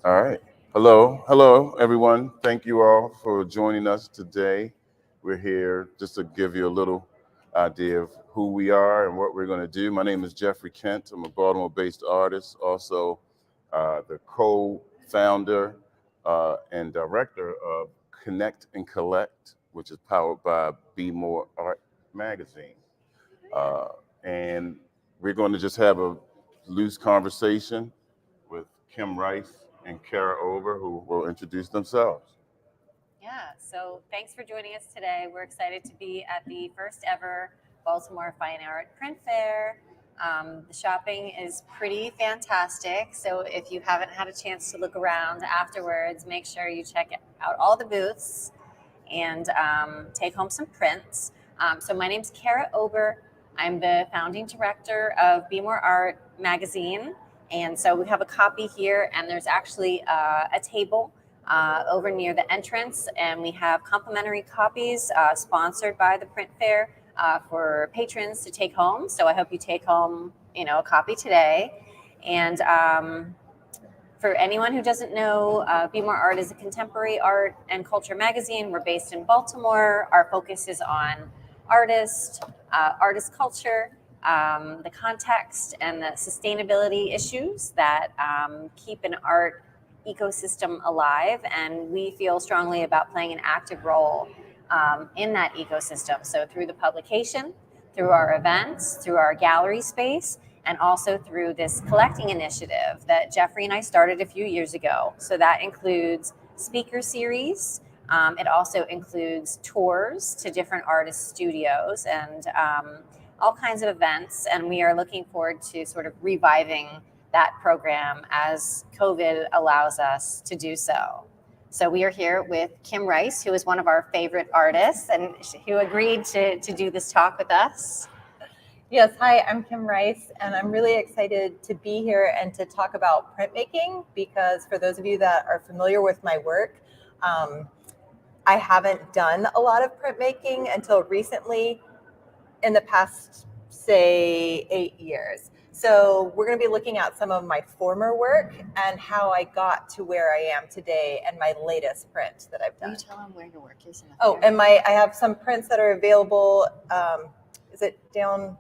All right. Hello, everyone. Thank you all for joining us today. We're here just to give you a little idea of who we are and what we're going to do. My name is Jeffrey Kent. I'm a Baltimore-based artist, also the co-founder and director of Connect+Collect, which is powered by BmoreArt magazine. Uh, and we're going to just have a loose conversation with Kim Rice and Cara Ober, who will introduce themselves. Yeah, so thanks for joining us today. We're excited to be at the first ever Baltimore Fine Art Print Fair. The shopping is pretty fantastic, so if you haven't had a chance to look around afterwards, make sure you check out all the booths and take home some prints. So my name's Cara Ober. I'm the founding director of BmoreArt magazine. And so we have a copy here, and there's actually a table over near the entrance, and we have complimentary copies sponsored by the print fair for patrons to take home. So I hope you take home, a copy today. And for anyone who doesn't know, BmoreArt is a contemporary art and culture magazine. We're based in Baltimore. Our focus is on artist culture, the context, and the sustainability issues that keep an art ecosystem alive. And we feel strongly about playing an active role in that ecosystem. So through the publication, through our events, through our gallery space, and also through this collecting initiative that Jeffrey and I started a few years ago. So that includes speaker series. It also includes tours to different artist studios and all kinds of events. And we are looking forward to sort of reviving that program as COVID allows us to do so. So we are here with Kim Rice, who is one of our favorite artists and who agreed to do this talk with us. Yes, hi, I'm Kim Rice, and I'm really excited to be here and to talk about printmaking because for those of you that are familiar with my work, I haven't done a lot of printmaking until recently in the past, say, 8 years. So we're going to be looking at some of my former work and how I got to where I am today and my latest print that I've done. Will you tell them where your work is? And I have some prints that are available. Is it down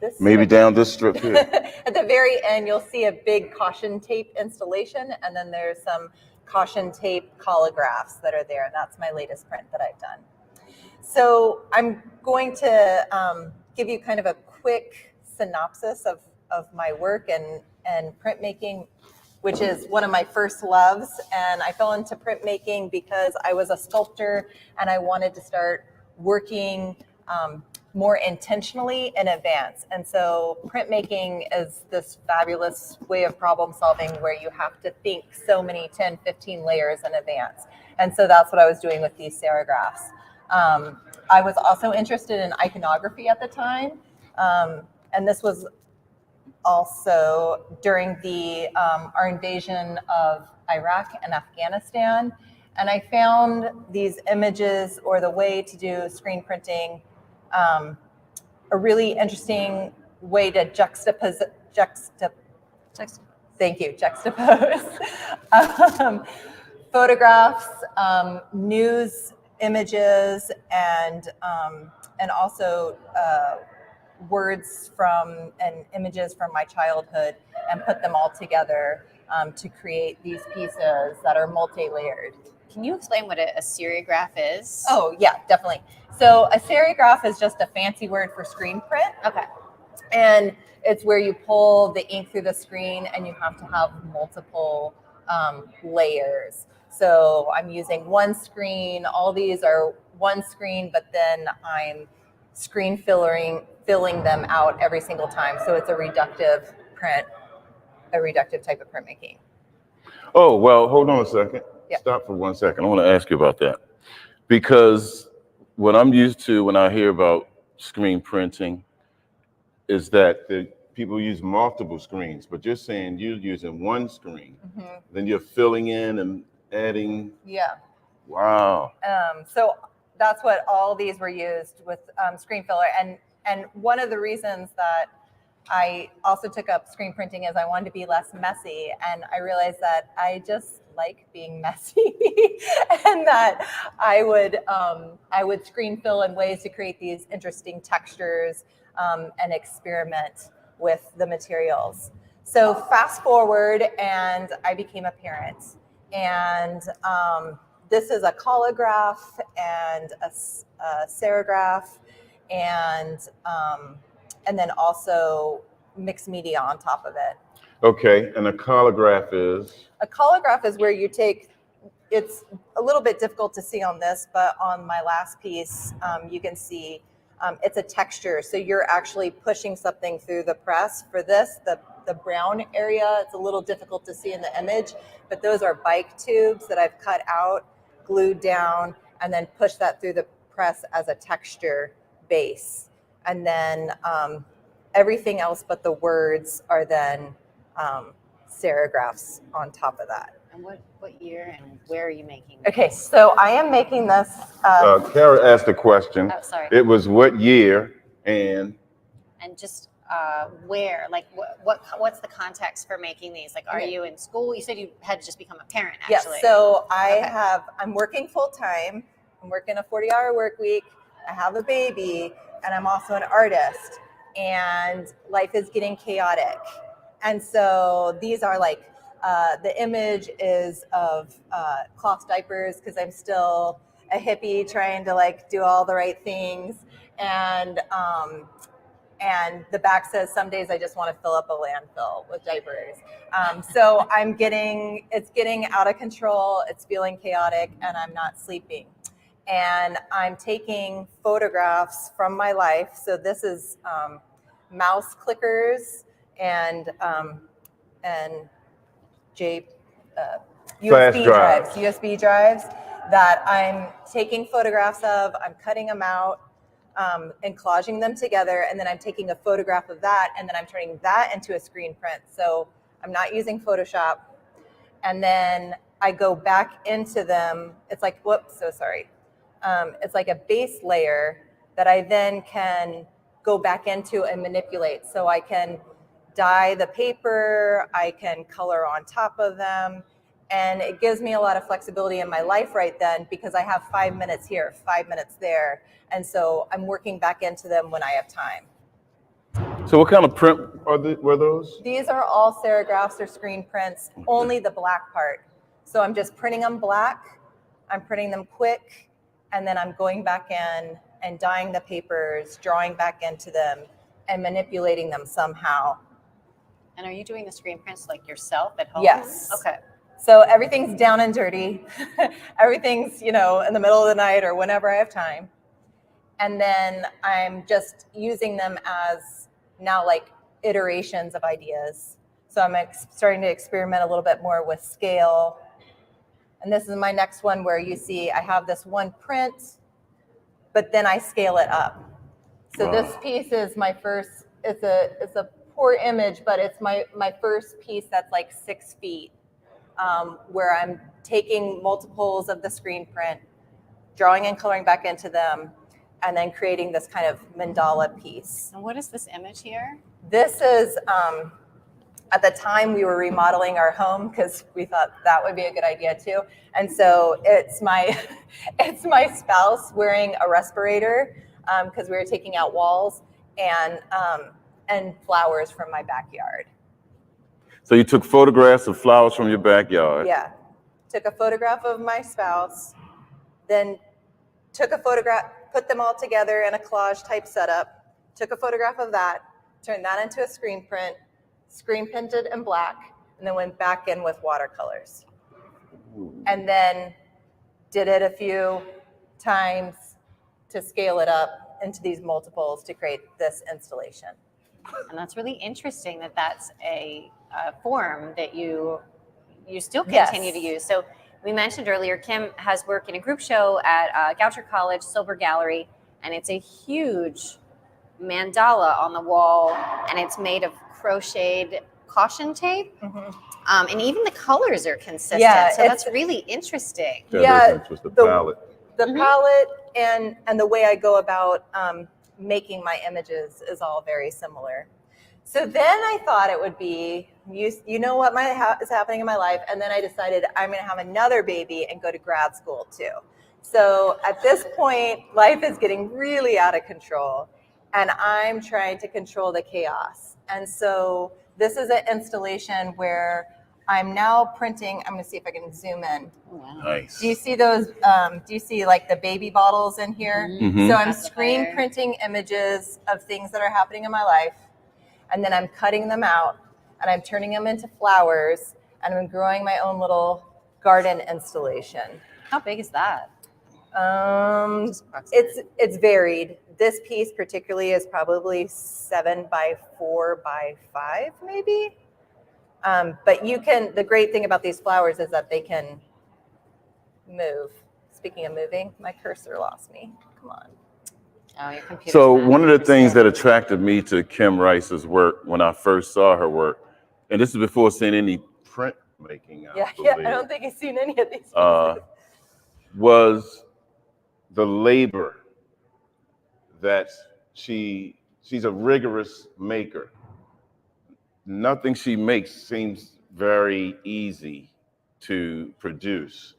this Maybe strip? down this strip here. At the very end, you'll see a big caution tape installation, and then there's some caution tape collagraphs that are there, and that's my latest print that I've done. So I'm going to give you kind of a quick synopsis of my work and printmaking, which is one of my first loves. And I fell into printmaking because I was a sculptor and I wanted to start working more intentionally in advance. And so printmaking is this fabulous way of problem solving where you have to think so many 10, 15 layers in advance. And so that's what I was doing with these serigraphs. I was also interested in iconography at the time. And this was also during our invasion of Iraq and Afghanistan. And I found these images or the way to do screen printing a really interesting way to juxtapose photographs, news images, and also words and images from my childhood, and put them all together to create these pieces that are multi-layered. Can you explain what a serigraph is? Oh, yeah, definitely. So a serigraph is just a fancy word for screen print. Okay. And it's where you pull the ink through the screen and you have to have multiple layers. So I'm using one screen. All these are one screen, but then I'm screen filling them out every single time. So it's a reductive print, a reductive type of printmaking. Oh, well, hold on a second. Yeah. Stop for 1 second. I want to ask you about that. Because what I'm used to when I hear about screen printing is that people use multiple screens, but you're saying you're using one screen. Mm-hmm. Then you're filling in and adding. Yeah. Wow. So that's what all these were used with screen filler. And one of the reasons that I also took up screen printing as I wanted to be less messy, and I realized that I just like being messy, and that I would screen fill in ways to create these interesting textures and experiment with the materials. So fast forward, and I became a parent, and this is a collagraph and a serigraph, and then also mixed media on top of it. Okay, and a collagraph is? A collagraph is where you take, it's a little bit difficult to see on this, but on my last piece, you can see it's a texture. So you're actually pushing something through the press. For this, the brown area, it's a little difficult to see in the image, but those are bike tubes that I've cut out, glued down, and then push that through the press as a texture base. And then everything else but the words are then serigraphs on top of that. And what year and where are you making this? Okay, so I am making this. Cara asked a question. Oh, sorry. It was what year and just where? Like, what's the context for making these? Like, are you in school? You said you had to just become a parent, actually. Yes, so I'm working full time. I'm working a 40-hour work week. I have a baby, and I'm also an artist. And life is getting chaotic. And so these are like, the image is of cloth diapers, because I'm still a hippie trying to like do all the right things. And the back says, some days I just want to fill up a landfill with diapers. So it's getting out of control. It's feeling chaotic, and I'm not sleeping. And I'm taking photographs from my life. So this is mouse clickers and USB drives that I'm taking photographs of. I'm cutting them out and collaging them together, and then I'm taking a photograph of that, and then I'm turning that into a screen print. So I'm not using Photoshop, and then I go back into them. It's like, it's like a base layer that I then can go back into and manipulate. So I can dye the paper, I can color on top of them, and it gives me a lot of flexibility in my life right then, because I have 5 minutes here, 5 minutes there, and so I'm working back into them when I have time. So what kind of print were those? These are all serigraphs or screen prints, only the black part. So I'm just printing them black, I'm printing them quick, and then I'm going back in and dyeing the papers, drawing back into them, and manipulating them somehow. And are you doing the screen prints like yourself at home? Yes. Okay. So everything's down and dirty. Everything's, in the middle of the night or whenever I have time. And then I'm just using them as now like iterations of ideas. So I'm starting to experiment a little bit more with scale. And this is my next one where you see I have this one print, but then I scale it up. So this piece is my first, it's a poor image, but it's my first piece that's like 6 feet, where I'm taking multiples of the screen print, drawing and coloring back into them, and then creating this kind of mandala piece. And what is this image here? This is, at the time we were remodeling our home because we thought that would be a good idea too. And so it's my spouse wearing a respirator because we were taking out walls, and flowers from my backyard. So you took photographs of flowers from your backyard. Yeah. Took a photograph of my spouse, then took a photograph, put them all together in a collage type setup, took a photograph of that, turned that into a screen print, screen printed in black, and then went back in with watercolors. And then did it a few times to scale it up into these multiples to create this installation. And that's really interesting that that's a form that you still continue to use. So we mentioned earlier, Kim has work in a group show at Goucher College Silver Gallery, and it's a huge mandala on the wall, and it's made of crocheted caution tape. Mm-hmm. And even the colors are consistent. Yeah, so that's really interesting. The palette. The palette and the way I go about making my images is all very similar. So then I thought it would be, you know what is happening in my life, and then I decided I'm going to have another baby and go to grad school too. So at this point, life is getting really out of control, and I'm trying to control the chaos. And so this is an installation where I'm now printing. I'm going to see if I can zoom in. Wow. Nice. Do you see those? Do you see like the baby bottles in here? Mhm. So I'm screen printing images of things that are happening in my life, and then I'm cutting them out, and I'm turning them into flowers, and I'm growing my own little garden installation. How big is that? It's varied. This piece particularly is probably 7 by 4 by 5, maybe. But you can. The great thing about these flowers is that they can move. Speaking of moving, my cursor lost me. Come on. Oh, your computer's So not one of the things that interested. attracted me to Kim Rice's work when I first saw her work, and this is before seeing any print making, I believe, I don't think I've seen any of these. was the labor that she's a rigorous maker. Nothing she makes seems very easy to produce.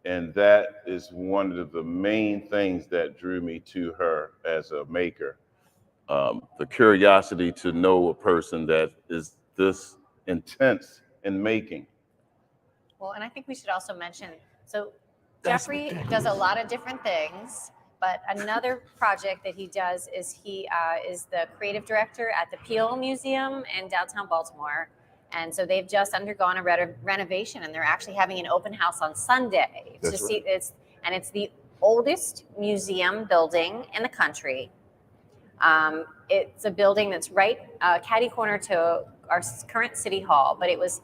And that is one of the main things that drew me to her as a maker. The curiosity to know a person that is this intense in making. Well, and I think we should also mention, so Jeffrey does a lot of different things, but another project that he does is he is the creative director at the Peel Museum in downtown Baltimore. And so they've just undergone a renovation, and they're actually having an open house on Sunday to see it's the oldest museum building in the country. It's a building that's right catty corner to our current city hall, but it was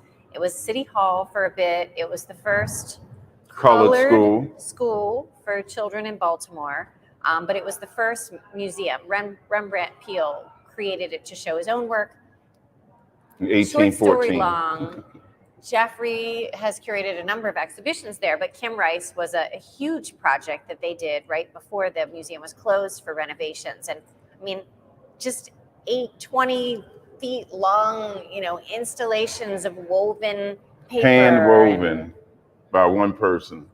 City Hall for a bit. It was the first colored school for children in Baltimore, but it was the first museum. Rembrandt Peale created it to show his own work. 1814. Short story long. Jeffrey has curated a number of exhibitions there, but Kim Rice was a huge project that they did right before the museum was closed for renovations. And I mean, just 20 feet long, installations of woven paper. Hand woven by one person.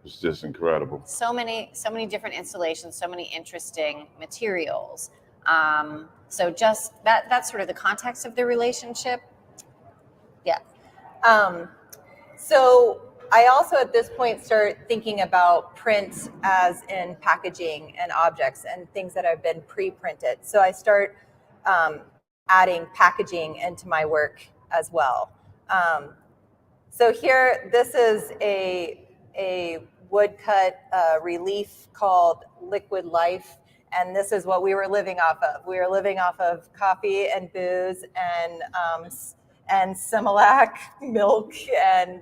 It's just incredible. So many different installations, so many interesting materials. So just that's sort of the context of the relationship. Yeah. So I also at this point start thinking about print as in packaging and objects and things that have been pre-printed. So I start adding packaging into my work as well. So here, this is a woodcut relief called Liquid Life. And this is what we were living off of. We were living off of coffee and booze and Similac milk, and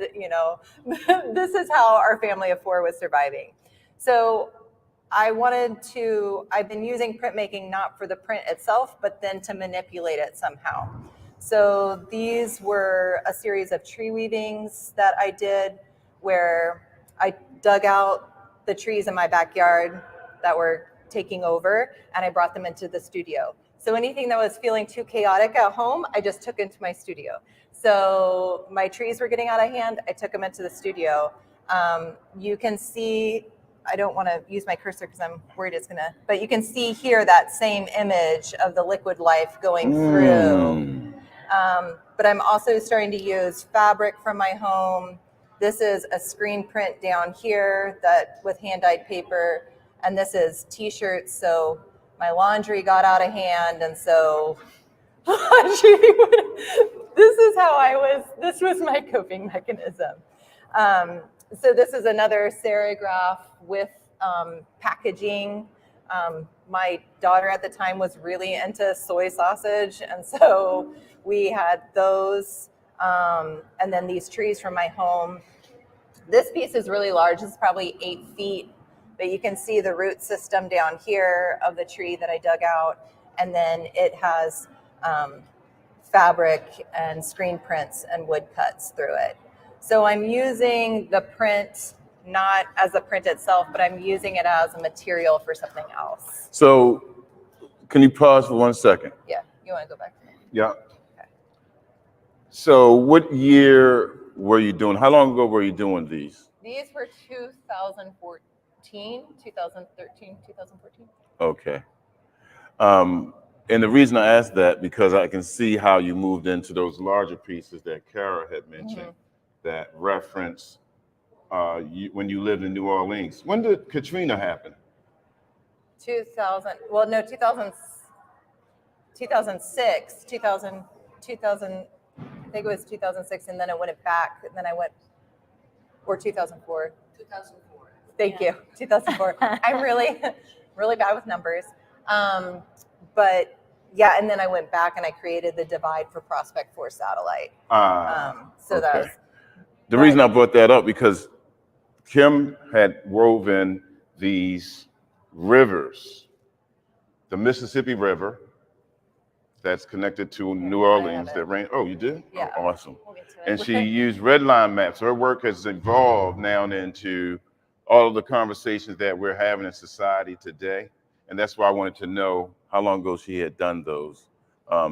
this is how our family of 4 was surviving. So I've been using printmaking not for the print itself, but then to manipulate it somehow. So these were a series of tree weavings that I did where I dug out the trees in my backyard that were taking over, and I brought them into the studio. So anything that was feeling too chaotic at home, I just took into my studio. So my trees were getting out of hand, I took them into the studio. You can see, I don't want to use my cursor because I'm worried but you can see here that same image of the Liquid Life going through. But I'm also starting to use fabric from my home. This is a screen print down here with hand-dyed paper, and this is t-shirts. So my laundry got out of hand, and so this was my coping mechanism. So this is another serigraph with packaging. My daughter at the time was really into soy sausage, and so we had those. And then these trees from my home. This piece is really large. It's probably 8 feet, but you can see the root system down here of the tree that I dug out. And then it has fabric and screen prints and wood cuts through it. So I'm using the print not as the print itself, but I'm using it as a material for something else. So can you pause for 1 second? Yeah, you want to go back to me? Yeah. So what year were you doing? How long ago were you doing these? These were 2014, 2013, 2014. Okay. And the reason I asked that because I can see how you moved into those larger pieces that Cara had mentioned that reference when you lived in New Orleans. When did Katrina happen? 2000, well, no, 2000, 2006, 2000, I think it was 2006, and then I went back, and then I went, or 2004. 2004. Thank you, 2004. I'm really, really bad with numbers. But yeah, and then I went back and I created the divide for Prospect 4 satellite. So that was. The reason I brought that up because Kim had woven these rivers, the Mississippi River that's connected to New Orleans that ran. Oh, you did? Yeah. Oh, awesome. We'll get to it. And she used red line maps. Her work has evolved now into all of the conversations that we're having in society today. And that's why I wanted to know how long ago she had done those,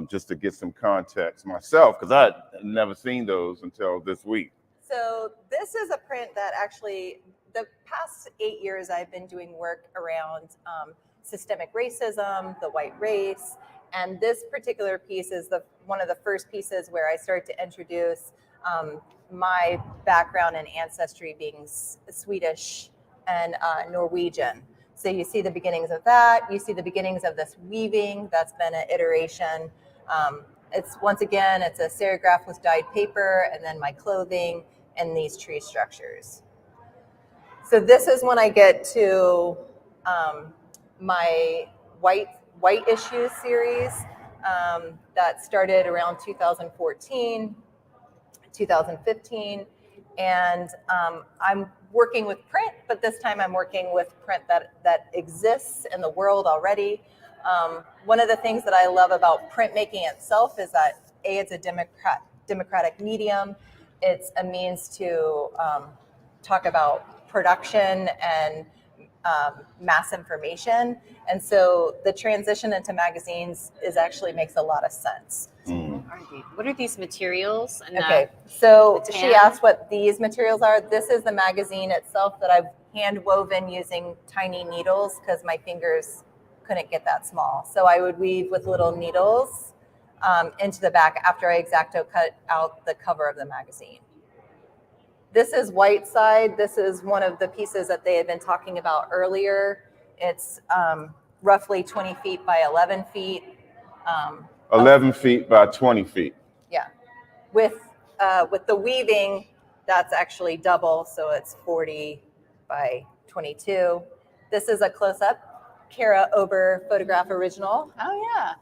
just to get some context myself, because I had never seen those until this week. So this is a print that actually, the past 8 years I've been doing work around systemic racism, the white race, and this particular piece is one of the first pieces where I started to introduce my background and ancestry being Swedish and Norwegian. So you see the beginnings of that. You see the beginnings of this weaving. That's been an iteration. It's once again, it's a serigraph with dyed paper, and then my clothing and these tree structures. So this is when I get to my white issues series that started around 2014, 2015, and I'm working with print, but this time I'm working with print that exists in the world already. One of the things that I love about printmaking itself is that it's a democratic medium. It's a means to talk about production and mass information, and so the transition into magazines actually makes a lot of sense. What are these materials? And okay, so the she asked what these materials are. This is the magazine itself that I've hand woven using tiny needles because my fingers couldn't get that small. So I would weave with little needles into the back after I X-Acto cut out the cover of the magazine. This is white side. This is one of the pieces that they had been talking about earlier. It's roughly 20 feet by 11 feet. 11 feet by 20 feet. Yeah. With the weaving, that's actually double, so it's 40 by 22. This is a close-up Cara Ober photograph original. Oh, yeah.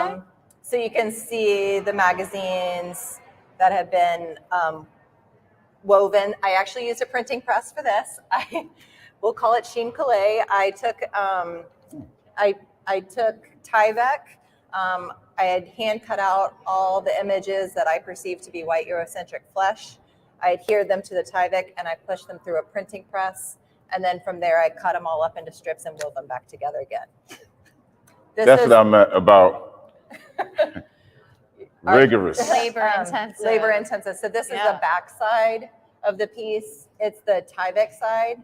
Okay. So you can see the magazines that have been woven. I actually used a printing press for this. We'll call it Sheen Calais. I took Tyvek. I had hand cut out all the images that I perceived to be white Eurocentric flesh. I adhered them to the Tyvek and I pushed them through a printing press. And then from there, I cut them all up into strips and wove them back together again. That's what I meant about rigorous. Labor intensive. Labor intensive. So this is the back side of the piece. It's the Tyvek side.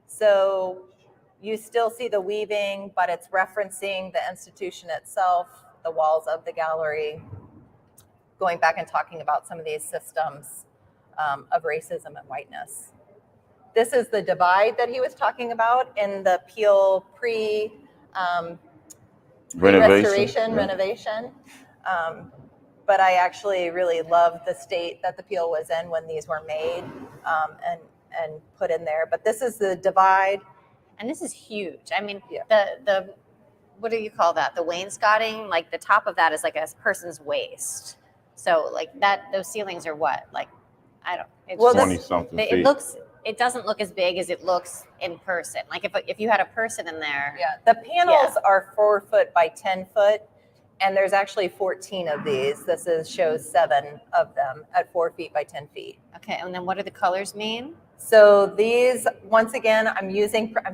So you still see the weaving, but it's referencing the institution itself, the walls of the gallery, going back and talking about some of these systems of racism and whiteness. This is the divide that he was talking about in the Peel renovation. But I actually really love the state that the Peel was in when these were made and put in there. But this is the divide. And this is huge. I mean, the what do you call that? The wainscoting, like the top of that is like a person's waist. So like that, those ceilings are what? Like, I don't. It's 20-something feet. It doesn't look as big as it looks in person. Like if you had a person in there. Yeah, the panels are 4 foot by 10 foot, and there's actually 14 of these. This shows 7 of them at 4 feet by 10 feet. Okay, and then what do the colors mean? So these, once again, I'm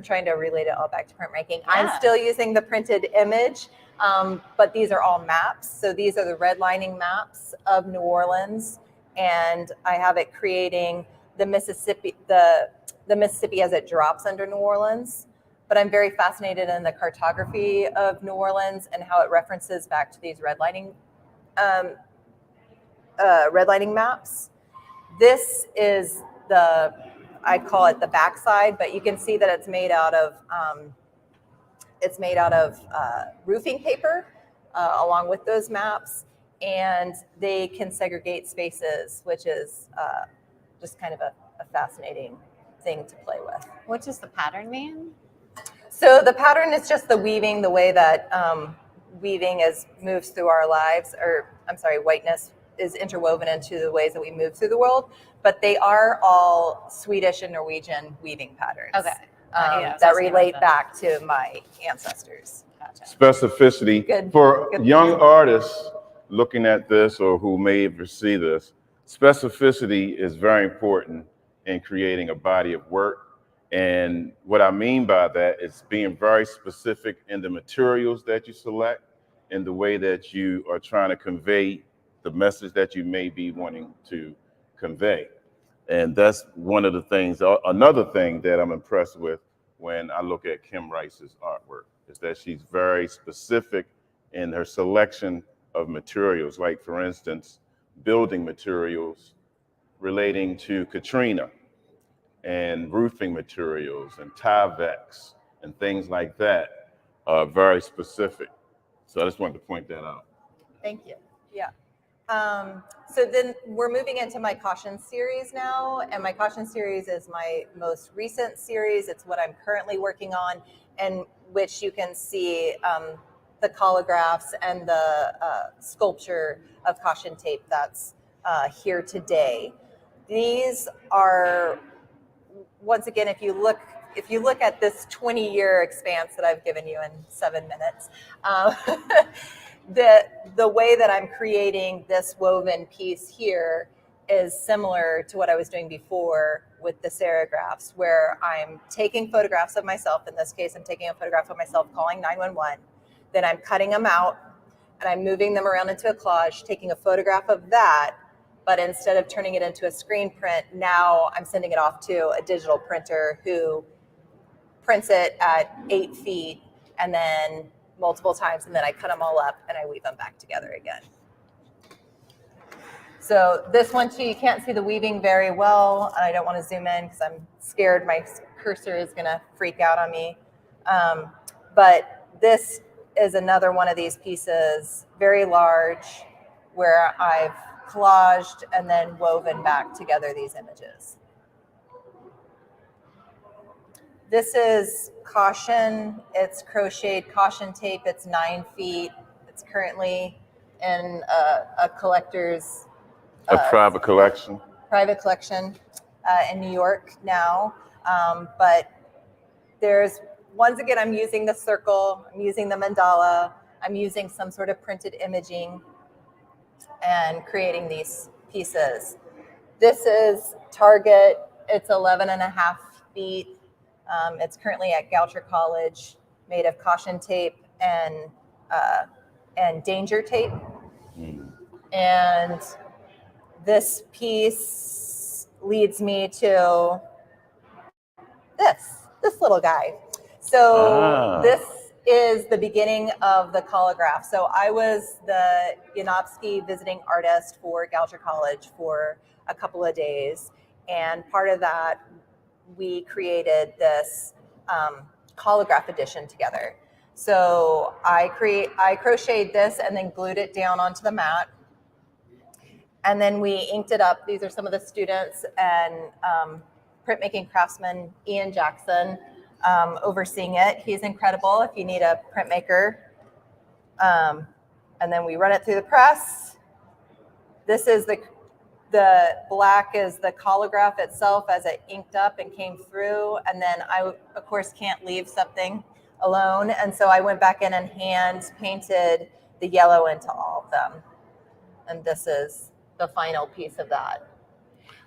trying to relate it all back to printmaking. I'm still using the printed image. But these are all maps. So these are the redlining maps of New Orleans, and I have it creating the Mississippi as it drops under New Orleans. But I'm very fascinated in the cartography of New Orleans and how it references back to these redlining maps. This is I call it the backside, but you can see that it's made out of roofing paper along with those maps, and they can segregate spaces, which is just kind of a fascinating thing to play with. What does the pattern mean? So the pattern is just the weaving, the way that weaving moves through our lives, whiteness is interwoven into the ways that we move through the world, but they are all Swedish and Norwegian weaving patterns. Okay. That relate back to my ancestors. Gotcha. Specificity. Good. For Good. young artists looking at this or who may ever see this, specificity is very important in creating a body of work. And what I mean by that is being very specific in the materials that you select and the way that you are trying to convey the message that you may be wanting to convey. And that's one of the things. Another thing that I'm impressed with when I look at Kim Rice's artwork is that she's very specific in her selection of materials. Like, for instance, building materials relating to Katrina, and roofing materials and Tyvek and things like that are very specific. So I just wanted to point that out. Thank you. Yeah. So then we're moving into my caution series now, and my caution series is my most recent series. It's what I'm currently working on, and which you can see the collagraphs and the sculpture of caution tape that's here today. These are, once again, if you look at this 20-year expanse that I've given you in 7 minutes, the way that I'm creating this woven piece here is similar to what I was doing before with the serigraphs, where I'm taking photographs of myself. In this case, I'm taking a photograph of myself calling 911. Then I'm cutting them out and I'm moving them around into a collage, taking a photograph of that. But instead of turning it into a screen print, now I'm sending it off to a digital printer who prints it at 8 feet and then multiple times, and then I cut them all up and I weave them back together again. So this one too, you can't see the weaving very well, and I don't want to zoom in because I'm scared my cursor is going to freak out on me. But this is another one of these pieces, very large, where I've collaged and then woven back together these images. This is caution. It's crocheted caution tape. It's 9 feet. It's currently in a collector's private collection. Private collection in New York now. But there's, once again, I'm using the circle. I'm using the mandala. I'm using some sort of printed imaging and creating these pieces. This is Target. It's 11.5 feet. It's currently at Goucher College, made of caution tape and danger tape. And this piece leads me to this little guy. So this is the beginning of the collagraph. So I was the Yanofsky visiting artist for Goucher College for a couple of days. And part of that, we created this collagraph edition together. So I crocheted this and then glued it down onto the mat. And then we inked it up. These are some of the students and printmaking craftsman Ian Jackson overseeing it. He's incredible if you need a printmaker. And then we run it through the press. This is the black is the collagraph itself as it inked up and came through. And then I, of course, can't leave something alone. And so I went back in and hand painted the yellow into all of them. And this is the final piece of that.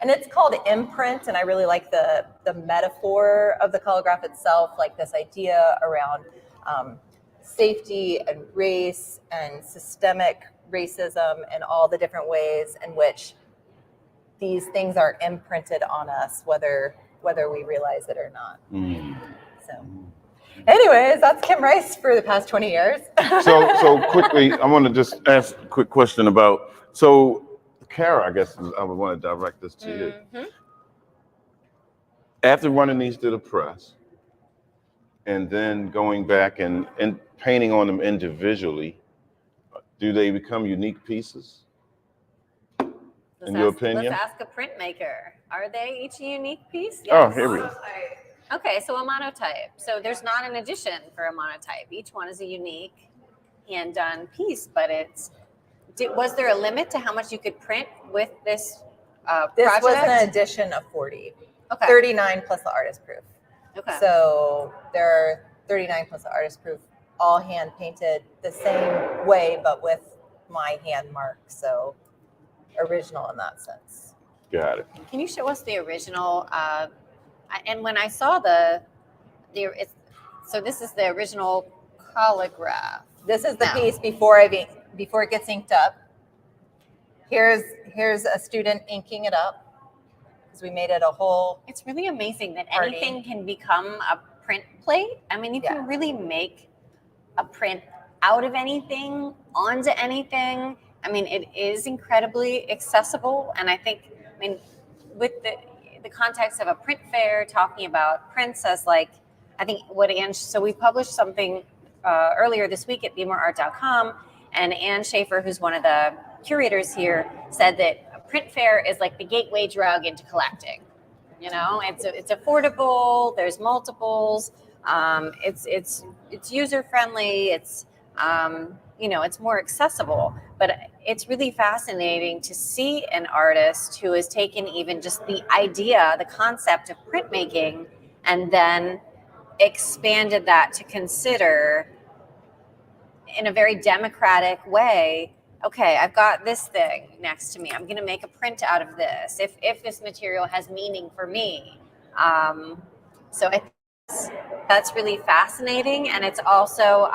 And it's called imprint, and I really like the metaphor of the collagraph itself, like this idea around safety and race and systemic racism and all the different ways in which these things are imprinted on us, whether we realize it or not. So anyways, that's Kim Rice for the past 20 years. So quickly, I want to just ask a quick question about, so Cara, I guess I would want to direct this to you. After running these to the press and then going back and painting on them individually, do they become unique pieces? In your opinion? Let's ask a printmaker. Are they each a unique piece? Yes. Oh, here we go. Okay, so a monotype. So there's not an edition for a monotype. Each one is a unique hand-done piece, but was there a limit to how much you could print with this This project? was an edition of 40. Okay. 39 plus the artist proof. Okay. So there are 39 plus the artist proof, all hand painted the same way, but with my hand mark. So original in that sense. Got it. Can you show us the original? And when I saw so this is the original calligraph. This is the piece before it gets inked up. Here's a student inking it up, because we made it a whole. It's really amazing that party. anything can become a print plate. I mean, you can really make a print out of anything, onto anything. I mean, it is incredibly accessible. And I think, with the context of a print fair, talking about prints as like, I think so we published something earlier this week at BmoreArt.com, and Ann Schaefer, who's one of the curators here, said that a print fair is like the gateway drug into collecting. You know, it's affordable. There's multiples. It's user friendly. It's it's more accessible. But it's really fascinating to see an artist who has taken even just the idea, the concept of printmaking, and then expanded that to consider in a very democratic way. Okay, I've got this thing next to me. I'm going to make a print out of this. If this material has meaning for me, so I think that's really fascinating, and it's also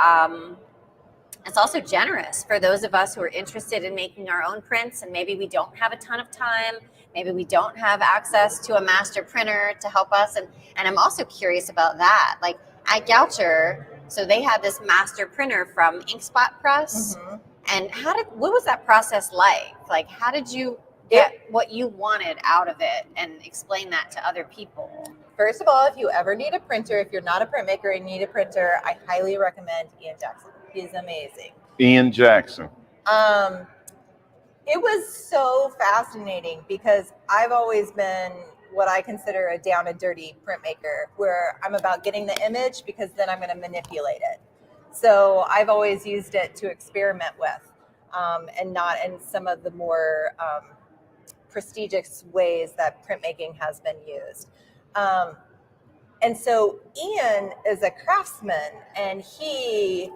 generous for those of us who are interested in making our own prints, and maybe we don't have a ton of time. Maybe we don't have access to a master printer to help us, and I'm also curious about that. Like at Goucher, so they had this master printer from Inkspot Press. Mm-hmm. And what was that process like? Like, how did you get what you wanted out of it, and explain that to other people? First of all, if you ever need a printer, if you're not a printmaker and need a printer, I highly recommend Ian Jackson. He's amazing. Ian Jackson. It was so fascinating because I've always been what I consider a down and dirty printmaker, where I'm about getting the image because then I'm going to manipulate it. So I've always used it to experiment with, and not in some of the more prestigious ways that printmaking has been used. And so Ian is a craftsman, and he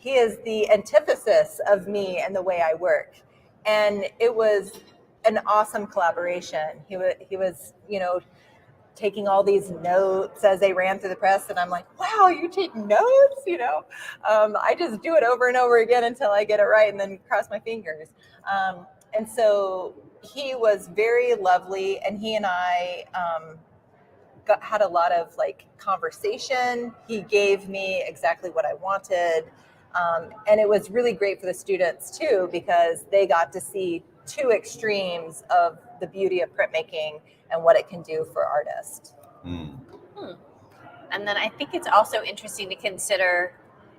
is the antithesis of me and the way I work. And it was an awesome collaboration. He was, taking all these notes as they ran through the press, and I'm like, wow, you take notes, I just do it over and over again until I get it right, and then cross my fingers. And so he was very lovely, and he and I had a lot of conversation. He gave me exactly what I wanted, and it was really great for the students too, because they got to see two extremes of the beauty of printmaking and what it can do for artists. And then I think it's also interesting to consider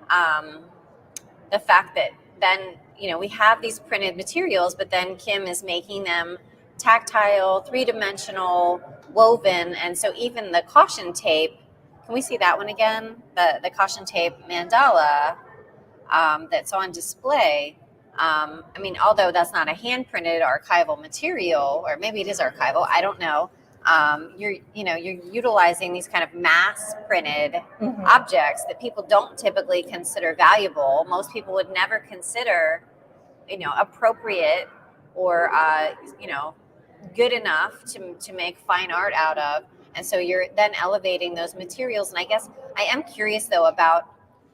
the fact that then, we have these printed materials, but then Kim is making them tactile, three-dimensional, woven. And so even the caution tape, can we see that one again? The caution tape mandala that's on display. Although that's not a hand-printed archival material, or maybe it is archival, I don't know. You're utilizing these kind of mass-printed objects that people don't typically consider valuable. Most people would never consider, appropriate or good enough to make fine art out of. And so you're then elevating those materials. And I guess I am curious though about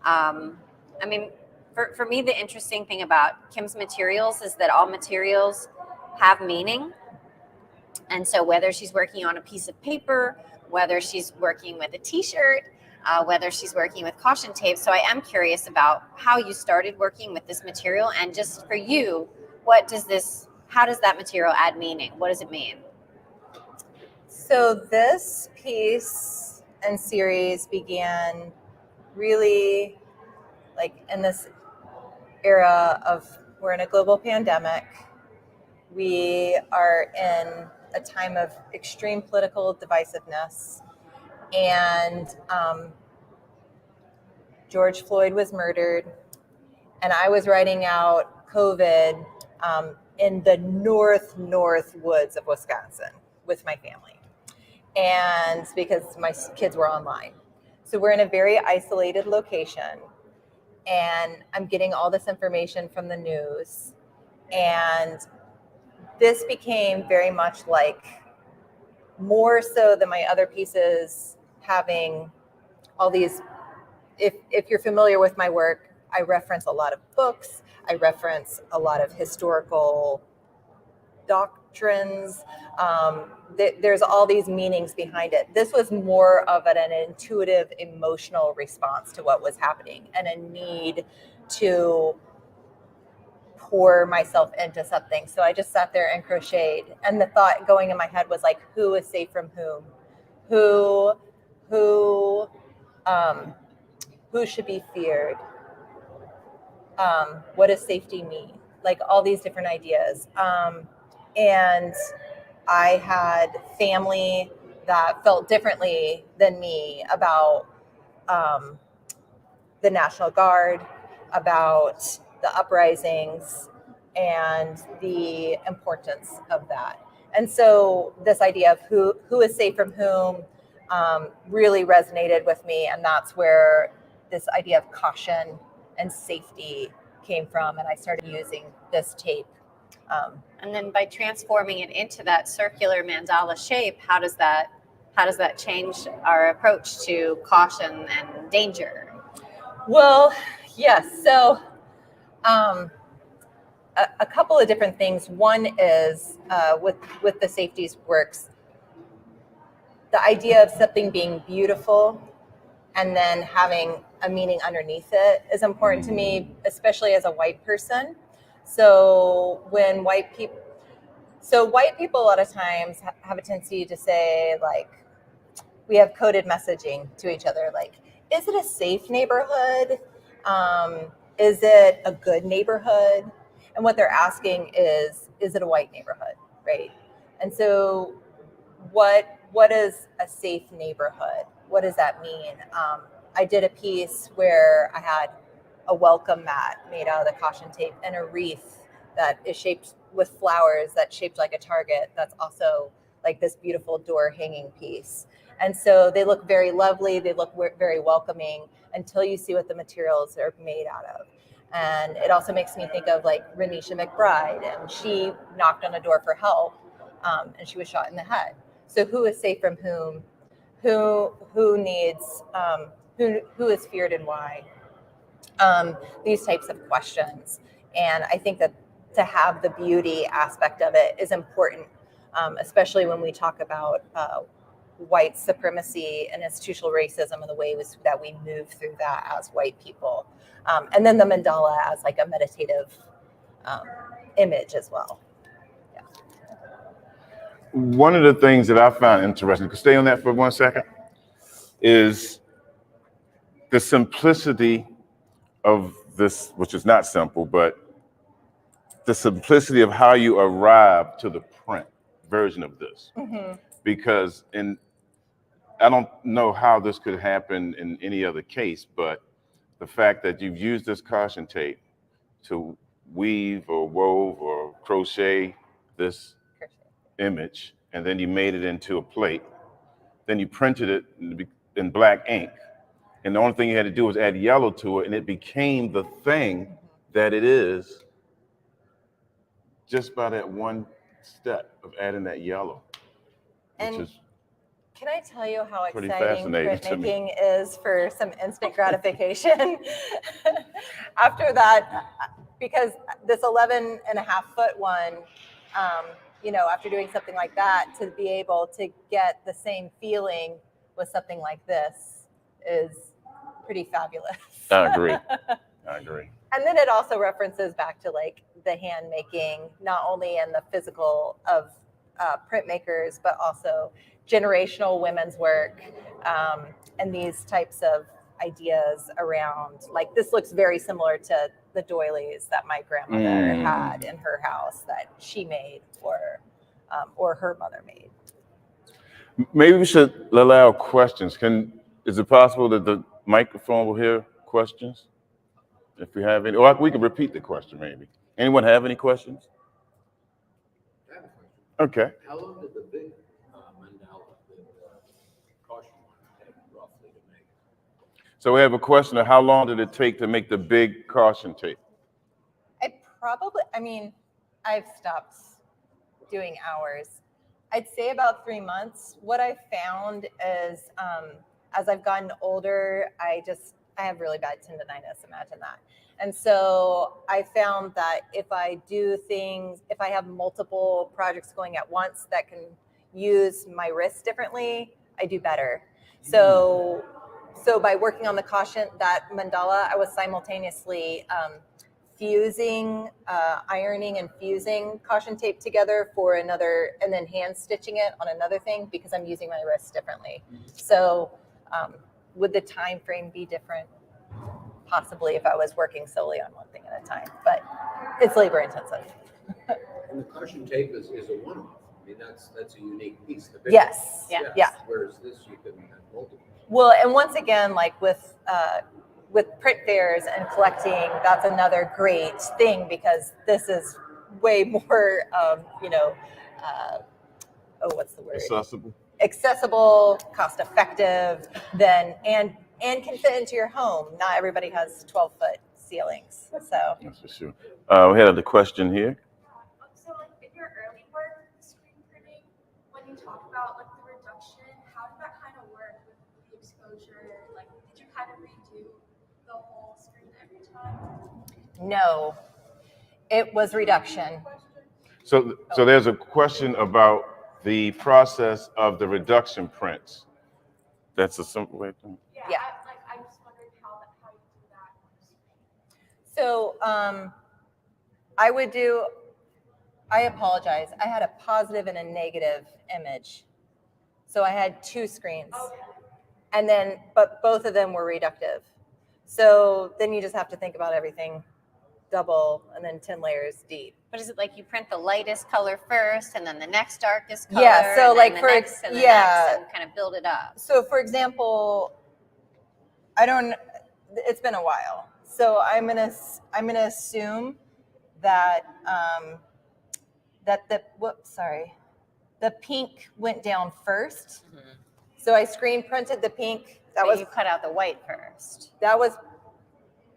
I mean, for me, the interesting thing about Kim's materials is that all materials have meaning. And so whether she's working on a piece of paper, whether she's working with a t-shirt, whether she's working with caution tape. So I am curious about how you started working with this material, and just for you, how does that material add meaning? What does it mean? So this piece and series began really like in this era of, we're in a global pandemic. We are in a time of extreme political divisiveness, and George Floyd was murdered, and I was writing out COVID in the north woods of Wisconsin with my family, and because my kids were online. So we're in a very isolated location, and I'm getting all this information from the news, and this became very much like, more so than my other pieces, having all these, if you're familiar with my work, I reference a lot of books, I reference a lot of historical doctrines. There's all these meanings behind it. This was more of an intuitive, emotional response to what was happening, and a need to pour myself into something. So I just sat there and crocheted, and the thought going in my head was like, who is safe from whom? Who should be feared? What does safety mean? Like all these different ideas. And I had family that felt differently than me about the National Guard, about the uprisings, and the importance of that. And so this idea of who is safe from whom really resonated with me, and that's where this idea of caution and safety came from, and I started using this tape. And then by transforming it into that circular mandala shape, how does that change our approach to caution and danger? Well, yes. So a couple of different things. One is with the safeties works, the idea of something being beautiful and then having a meaning underneath it is important to me, especially as a white person. So white people a lot of times have a tendency to say, like, we have coded messaging to each other, like, is it a safe neighborhood? Is it a good neighborhood? And what they're asking is it a white neighborhood, right? And so what is a safe neighborhood? What does that mean? I did a piece where I had a welcome mat made out of the caution tape and a wreath that is shaped with flowers that's shaped like a target. That's also like this beautiful door hanging piece. And so they look very lovely. They look very welcoming until you see what the materials are made out of. And it also makes me think of like Renisha McBride, and she knocked on a door for help, and she was shot in the head. So who is safe from whom? Who needs? Who is feared and why? These types of questions. And I think that to have the beauty aspect of it is important, especially when we talk about white supremacy and institutional racism and the ways that we move through that as white people. And then the mandala as like a meditative image as well. Yeah. One of the things that I found interesting, could stay on that for 1 second, is the simplicity of this, which is not simple, but the simplicity of how you arrive to the print version of this. Mm-hmm. Because I don't know how this could happen in any other case, but the fact that you've used this caution tape to weave or wove or crochet this image, and then you made it into a plate, then you printed it in black ink, and the only thing you had to do was add yellow to it, and it became the thing that it is just by that one step of adding that yellow, which is Can I tell you how Pretty exciting fascinating to me. printmaking is for some instant gratification? After that, because this 11.5-foot one, after doing something like that, to be able to get the same feeling with something like this is pretty fabulous. I agree. And then it also references back to like the hand making, not only in the physical of printmakers, but also generational women's work, and these types of ideas around, like, this looks very similar to the doilies that my grandmother had in her house that she made or her mother made. Maybe we should allow questions. Is it possible that the microphone will hear questions? If you have any, or we can repeat the question maybe. Anyone have any questions? I have a question. Okay. How long did the big mandala, the caution one, take roughly to make? So we have a question of how long did it take to make the big caution tape? I've stopped doing hours. I'd say about 3 months. What I found is, as I've gotten older, I have really bad tendonitis, imagine that. And so I found that if I have multiple projects going at once that can use my wrist differently, I do better. So by working on the caution, that mandala, I was simultaneously ironing and fusing caution tape together for another, and then hand stitching it on another thing because I'm using my wrist differently. So would the time frame be different? Possibly, if I was working solely on one thing at a time, but it's labor intensive. And the caution tape is a one-off. I mean, that's a unique piece. The big Yes. one. Yeah. Whereas this, you can have multiple. Well, and once again, like with print fairs and collecting, that's another great thing because this is way more, what's the word? Accessible, cost effective, and can fit into your home. Not everybody has 12-foot ceilings, so. That's for sure. We had a question here. So, like, in your early work, screen printing, when you talk about like the reduction, how did that kind of work with the exposure? Like, did you kind of redo the whole screen every time? No, it was reduction. So there's a question about the process of the reduction prints. That's a simple way to. Yeah. I just wondered how you do that on the screen. So I apologize. I had a positive and a negative image. So I had 2 screens. Okay. But both of them were reductive. So then you just have to think about everything double and then 10 layers deep. But is it like you print the lightest color first and then the next darkest color? Yeah, so and like the for next and the yeah, next and kind of build it up. So for example, it's been a while. So I'm gonna assume that the pink went down first. Mm-hmm. So I screen printed the pink. You cut out the white first.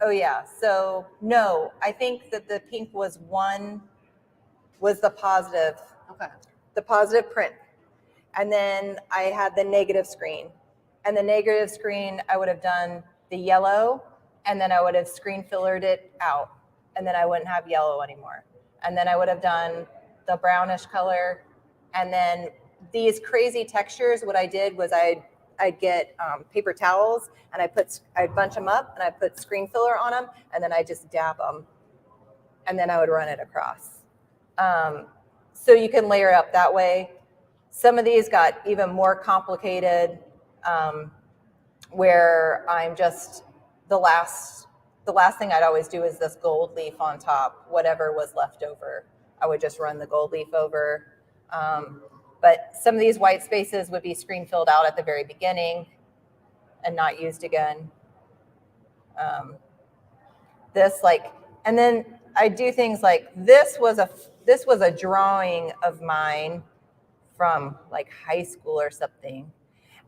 Oh yeah. So no, I think that the pink was the positive. Okay. The positive print. And then I had the negative screen. And the negative screen, I would have done the yellow, and then I would have screen fillered it out, and then I wouldn't have yellow anymore. And then I would have done the brownish color. And then these crazy textures, what I did was I'd get paper towels, and I'd bunch them up, and I put screen filler on them, and then I just dab them, and then I would run it across. So you can layer up that way. Some of these got even more complicated, where I'm just the last thing I'd always do is this gold leaf on top. Whatever was left over, I would just run the gold leaf over. But some of these white spaces would be screen filled out at the very beginning and not used again. And then I do things like this was a drawing of mine from like high school or something.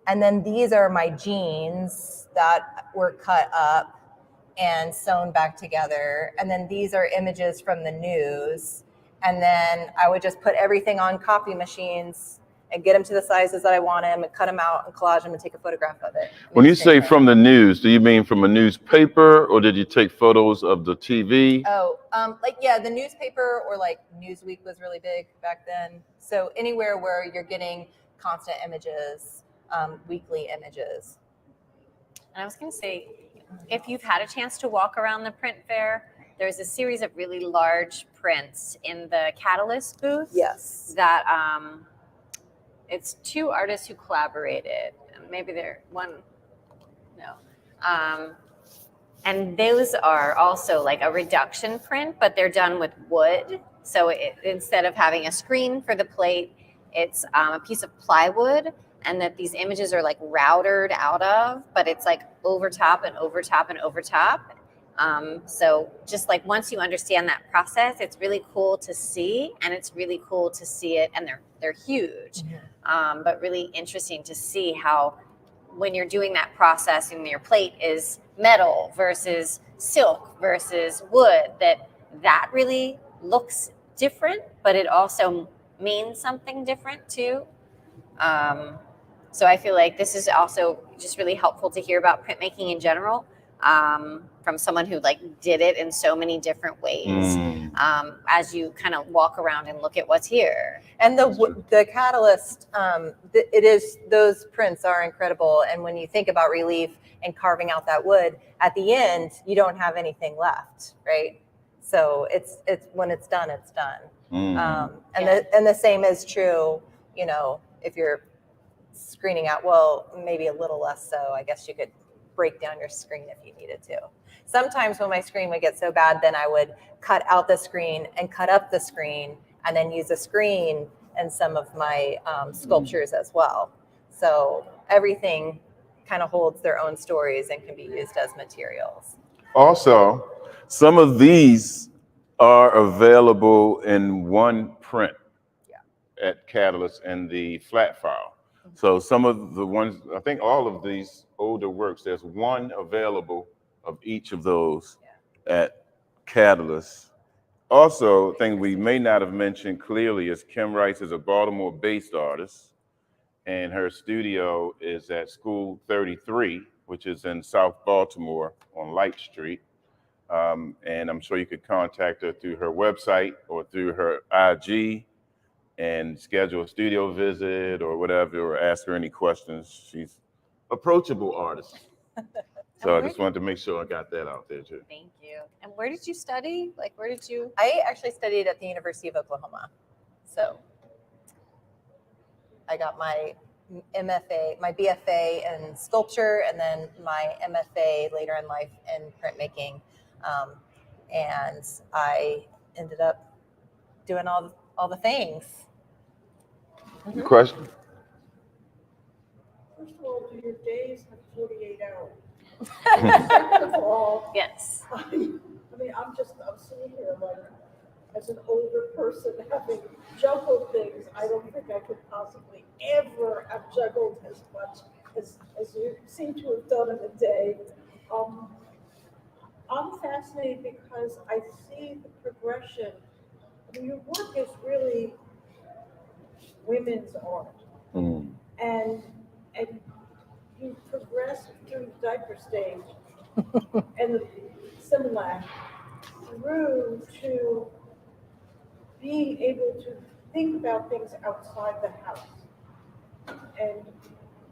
And then these are my jeans that were cut up and sewn back together. And then these are images from the news. And then I would just put everything on copy machines and get them to the sizes that I want them and cut them out and collage them and take a photograph of it. When you say from the news, do you mean from a newspaper, or did you take photos of the TV? Oh, like, yeah, the newspaper, or like Newsweek was really big back then. So anywhere where you're getting constant images, weekly images. And I was going to say, if you've had a chance to walk around the print fair, there's a series of really large prints in the Catalyst booth. Yes. That it's two artists who collaborated. Maybe they're one, no. And those are also like a reduction print, but they're done with wood. So instead of having a screen for the plate, it's a piece of plywood, and that these images are like routed out of, but it's like over top and over top and over top. So just like once you understand that process, it's really cool to see, and it's really cool to see it, and they're huge, but really interesting to see how when you're doing that process and your plate is metal versus silk versus wood, that really looks different, but it also means something different too. So I feel like this is also just really helpful to hear about printmaking in general, from someone who like did it in so many different ways, as you kind of walk around and look at what's here. And the Catalyst, those prints are incredible. And when you think about relief and carving out that wood, at the end, you don't have anything left, right? So it's when it's done, it's done. And the same is true, you know, if you're screening out, well, maybe a little less so. I guess you could break down your screen if you needed to. Sometimes when my screen would get so bad, then I would cut out the screen and cut up the screen, and then use a screen in some of my sculptures as well. So everything kind of holds their own stories and can be used as materials. Also, some of these are available in one print at Catalyst in the flat file. So some of the ones, I think all of these older works, there's one available of each of those at Catalyst. Also, a thing we may not have mentioned clearly is Kim Rice is a Baltimore-based artist, and her studio is at School 33, which is in South Baltimore on Light Street. And I'm sure you could contact her through her website or through her IG and schedule a studio visit or whatever, or ask her any questions. She's approachable artist. So I just wanted to make sure I got that out there too. Thank you. And where did you study? Like, where did you? I actually studied at the University of Oklahoma. So I got my MFA, my BFA in sculpture, and then my MFA later in life in printmaking. And I ended up doing all the things. Question? First of all, do your days have 48 hours? Second of all, Yes. I mean, I'm sitting here like, as an older person having juggled things, I don't think I could possibly ever have juggled as much as you seem to have done in a day. I'm fascinated because I see the progression. I mean, your work is really women's art. And you progress through the diaper stage and the Similac through to being able to think about things outside the house, and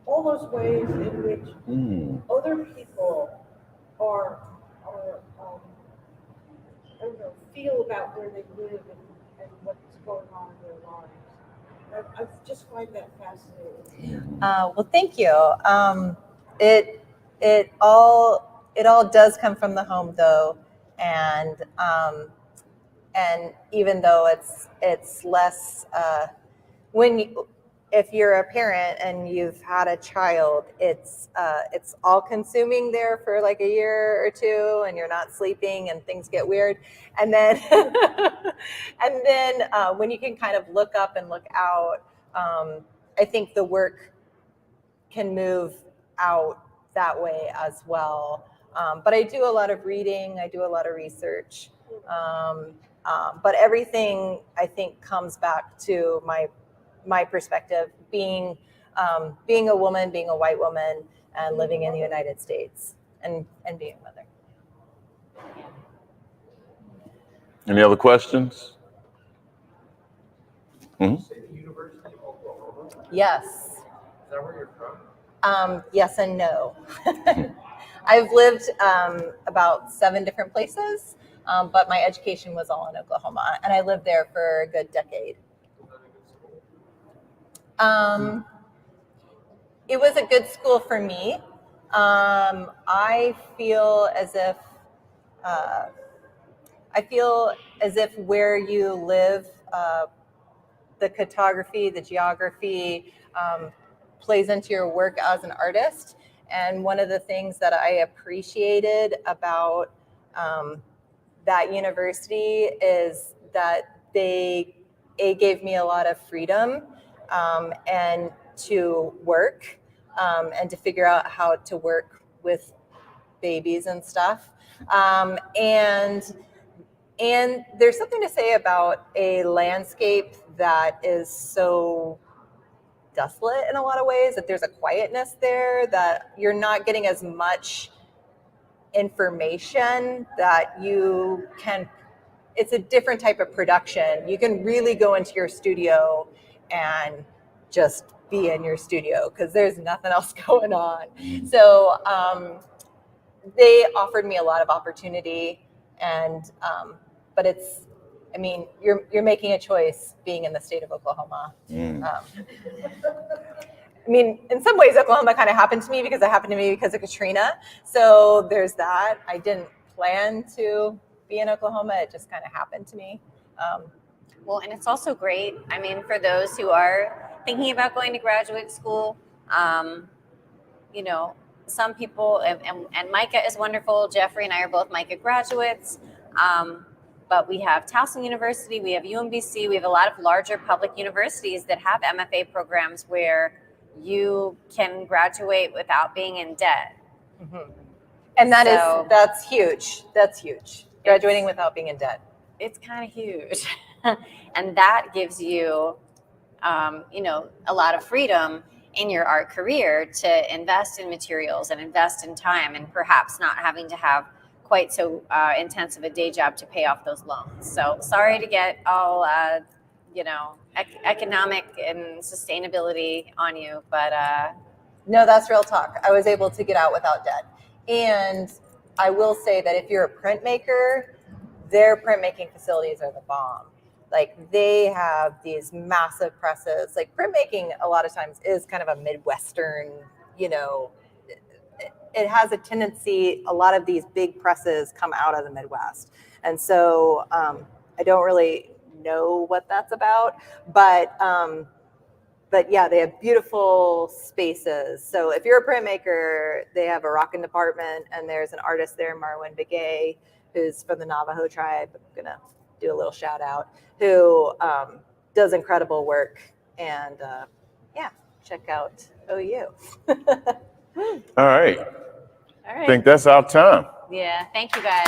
all those ways in which other people are I don't know, feel about where they live and what's going on in their lives. I just find that fascinating. Well, thank you. It all does come from the home, though, and even though it's less if you're a parent and you've had a child, it's all consuming there for like a year or two, and you're not sleeping and things get weird. And then when you can kind of look up and look out, I think the work can move out that way as well. But I do a lot of reading, I do a lot of research. But everything I think comes back to my perspective, being a woman, being a white woman, and living in the United States, and being a mother. Any other questions? Mm-hmm. Say the University of Oklahoma, is Yes. that where you're from? Yes and no. I've lived about 7 different places, but my education was all in Oklahoma, and I lived there for a good decade. Was that a good school? It was a good school for me. I feel as if where you live, the cartography, the geography, plays into your work as an artist. And one of the things that I appreciated about that university is that they gave me a lot of freedom and to work and to figure out how to work with babies and stuff. And there's something to say about a landscape that is so desolate in a lot of ways, that there's a quietness there, that you're not getting as much information that you can. It's a different type of production. You can really go into your studio and just be in your studio because there's nothing else going on. So they offered me a lot of opportunity, and but it's, I mean, you're making a choice being in the state of Oklahoma. I mean, in some ways, Oklahoma kind of happened to me because it happened to me because of Katrina. So there's that. I didn't plan to be in Oklahoma. It just kind of happened to me. Well, and it's also great. I mean, for those who are thinking about going to graduate school, you know, some people, and Micah is wonderful. Jeffrey and I are both Micah graduates. But we have Towson University, we have UMBC, we have a lot of larger public universities that have MFA programs where you can graduate without being in debt. Mm-hmm. And that's huge. That's huge. Graduating without being in debt. It's kind of huge. And that gives you, you know, a lot of freedom in your art career to invest in materials and invest in time, and perhaps not having to have quite so intensive a day job to pay off those loans. So sorry to get all, you know, economic and sustainability on you, but no, that's real talk. I was able to get out without debt. And I will say that if you're a printmaker, their printmaking facilities are the bomb. Like, they have these massive presses. Like, printmaking a lot of times is kind of a Midwestern, you know, it has a tendency, a lot of these big presses come out of the Midwest. And so I don't really know what that's about, but yeah, they have beautiful spaces. So if you're a printmaker, they have a rocking department, and there's an artist there, Marwin Begay, who's from the Navajo tribe. I'm gonna do a little shout out, who does incredible work. And yeah, check out OU. All right. all right. I think that's our time. Yeah, thank you guys.